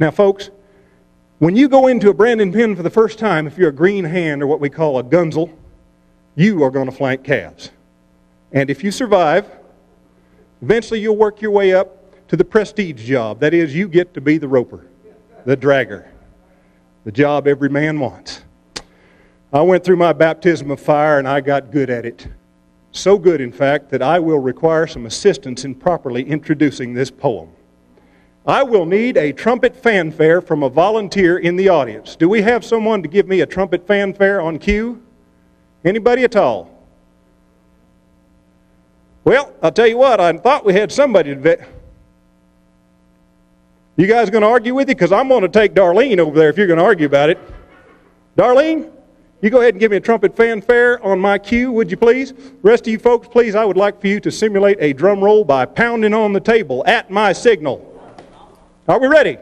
Now, folks, when you go into a branding pen for the first time, if you're a green hand or what we call a gunzel, you are going to flank calves. And if you survive, eventually you'll work your way up to the prestige job. That is, you get to be the roper, the dragger, the job every man wants. I went through my baptism of fire and I got good at it. So good, in fact, that I will require some assistance in properly introducing this poem. I will need a trumpet fanfare from a volunteer in the audience. Do we have someone to give me a trumpet fanfare on cue? Anybody at all? Well, I'll tell you what, I thought we had somebody to... You guys going to argue with you? Because I'm going to take Darlene over there if you're going to argue about it. Darlene, you go ahead and give me a trumpet fanfare on my cue, would you please? Rest of you folks, please, I would like for you to simulate a drum roll by pounding on the table at my signal. Are we ready?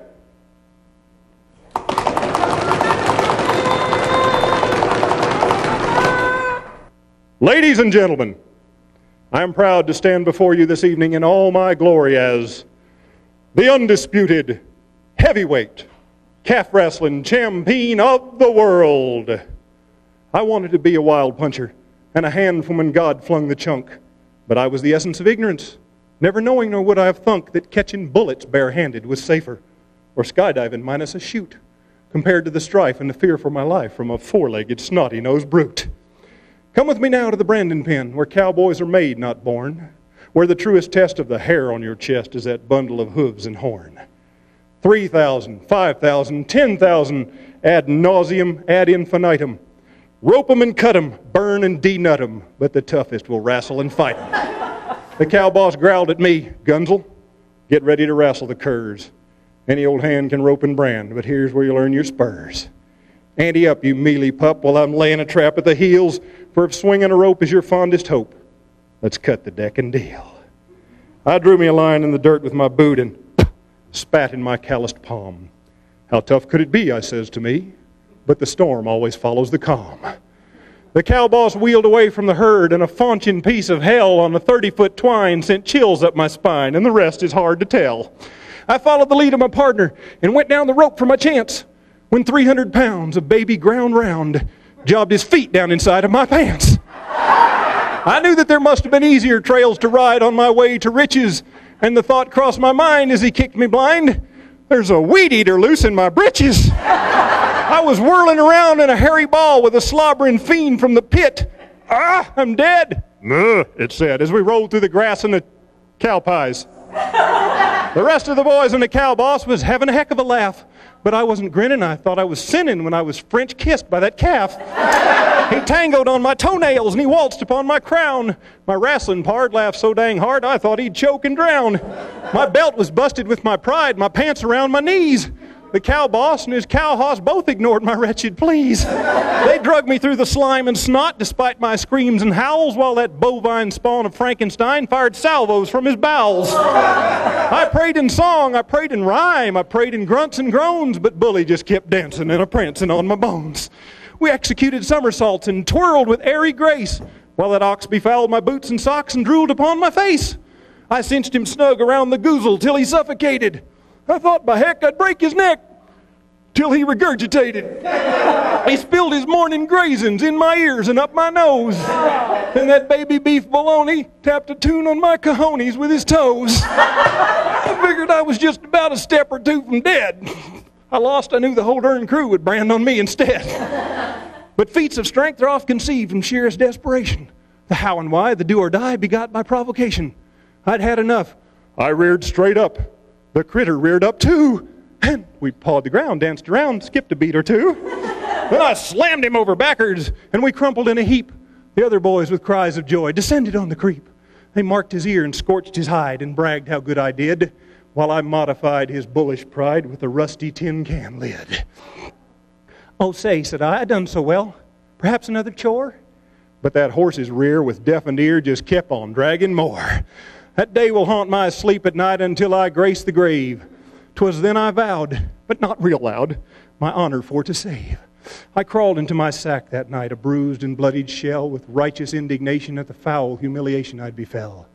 Ladies and gentlemen, I am proud to stand before you this evening in all my glory as the undisputed heavyweight calf-wrestling champion of the world. I wanted to be a wild puncher and a hand from when God flung the chunk, but I was the essence of ignorance, never knowing nor would I have thunk that catching bullets barehanded was safer, or skydiving minus a chute, compared to the strife and the fear for my life from a four-legged, snotty-nosed brute. Come with me now to the branding pen, where cowboys are made, not born, where the truest test of the hair on your chest is that bundle of hooves and horn. 3,000, 5,000, 10,000, ad nauseum, ad infinitum. Rope 'em and cut 'em, burn and denut 'em, but the toughest will wrestle and fight 'em. The cow boss growled at me, Gunzel, get ready to wrestle the curs. Any old hand can rope and brand, but here's where you'll earn your spurs. Ante up, you mealy pup, while I'm laying a trap at the heels, for if swinging a rope is your fondest hope, let's cut the deck and deal. I drew me a line in the dirt with my boot and spat in my calloused palm. How tough could it be, I says to me, but the storm always follows the calm. The cow boss wheeled away from the herd, and a faunching piece of hell on a 30-foot twine sent chills up my spine, and the rest is hard to tell. I followed the lead of my partner and went down the rope for my chance, when 300 pounds of baby ground round jobbed his feet down inside of my pants. I knew that there must have been easier trails to ride on my way to riches, and the thought crossed my mind as he kicked me blind, there's a weed eater loose in my britches. I was whirling around in a hairy ball with a slobbering fiend from the pit. Ah, I'm dead, it said, as we rolled through the grass and the cow pies. The rest of the boys and the cow boss was having a heck of a laugh, but I wasn't grinning. I thought I was sinning when I was French kissed by that calf. He tangoed on my toenails and he waltzed upon my crown. My wrestling pard laughed so dang hard I thought he'd choke and drown. My belt was busted with my pride, my pants around my knees. The cow boss and his cow hoss both ignored my wretched pleas. They drugged me through the slime and snot despite my screams and howls, while that bovine spawn of Frankenstein fired salvos from his bowels. I prayed in song, I prayed in rhyme, I prayed in grunts and groans, but Bully just kept dancing and a-prancing on my bones. We executed somersaults and twirled with airy grace, while that ox befouled my boots and socks and drooled upon my face. I cinched him snug around the goozle till he suffocated. I thought by heck I'd break his neck till he regurgitated. He spilled his morning grazings in my ears and up my nose. And that baby beef bologna tapped a tune on my cojones with his toes. I figured I was just about a step or two from dead. I knew the whole darn crew would brand on me instead. But feats of strength are oft conceived from sheerest desperation. The how and why, the do or die, begot by provocation. I'd had enough. I reared straight up. The critter reared up too. And we pawed the ground, danced around, skipped a beat or two. Then I slammed him over backwards, and we crumpled in a heap. The other boys, with cries of joy, descended on the creep. They marked his ear and scorched his hide and bragged how good I did, while I modified his bullish pride with a rusty tin can lid. Oh, say, said I done so well. Perhaps another chore? But that horse's rear with deafened ear just kept on dragging more. That day will haunt my sleep at night until I grace the grave. 'Twas then I vowed, but not real loud, my honor for to save. I crawled into my sack that night, a bruised and bloodied shell, with righteous indignation at the foul humiliation I'd befell.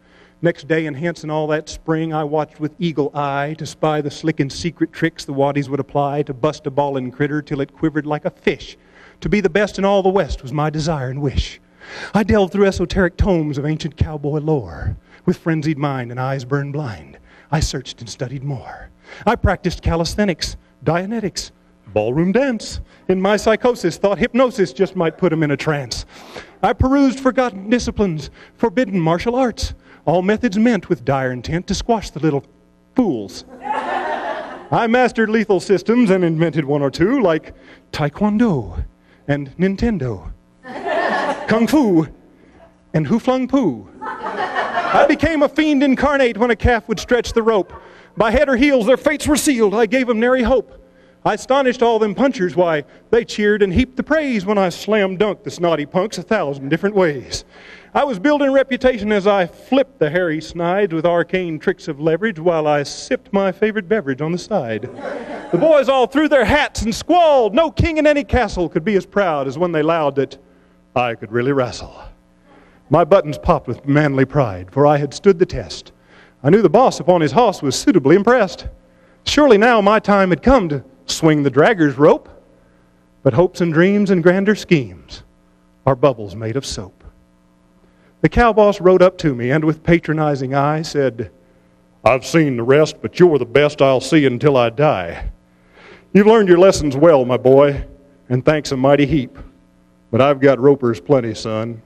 Next day, enhancing all that spring, I watched with eagle eye to spy the slick and secret tricks the waddies would apply to bust a ballin' critter till it quivered like a fish. To be the best in all the West was my desire and wish. I delved through esoteric tomes of ancient cowboy lore. With frenzied mind and eyes burned blind, I searched and studied more. I practiced calisthenics, Dianetics, ballroom dance. In my psychosis, thought hypnosis just might put him in a trance. I perused forgotten disciplines, forbidden martial arts, all methods meant with dire intent to squash the little fools. I mastered lethal systems and invented one or two, like Taekwondo and Nintendo, Kung Fu and Who Flung Poo. I became a fiend incarnate when a calf would stretch the rope. By head or heels, their fates were sealed. I gave them nary hope. I astonished all them punchers. Why, they cheered and heaped the praise when I slam dunked the snotty punks 1,000 different ways. I was building reputation as I flipped the hairy snides with arcane tricks of leverage while I sipped my favorite beverage on the side. The boys all threw their hats and squalled. No king in any castle could be as proud as when they lowed that I could really wrestle. My buttons popped with manly pride, for I had stood the test. I knew the boss upon his hoss was suitably impressed. Surely now my time had come to swing the dragger's rope. But hopes and dreams and grander schemes are bubbles made of soap. The cow boss rode up to me and with patronizing eye said, "I've seen the rest, but you're the best I'll see until I die. You've learned your lessons well, my boy, and thanks a mighty heap. But I've got ropers plenty, son,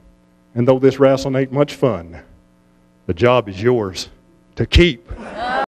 and though this wrestling ain't much fun, the job is yours to keep."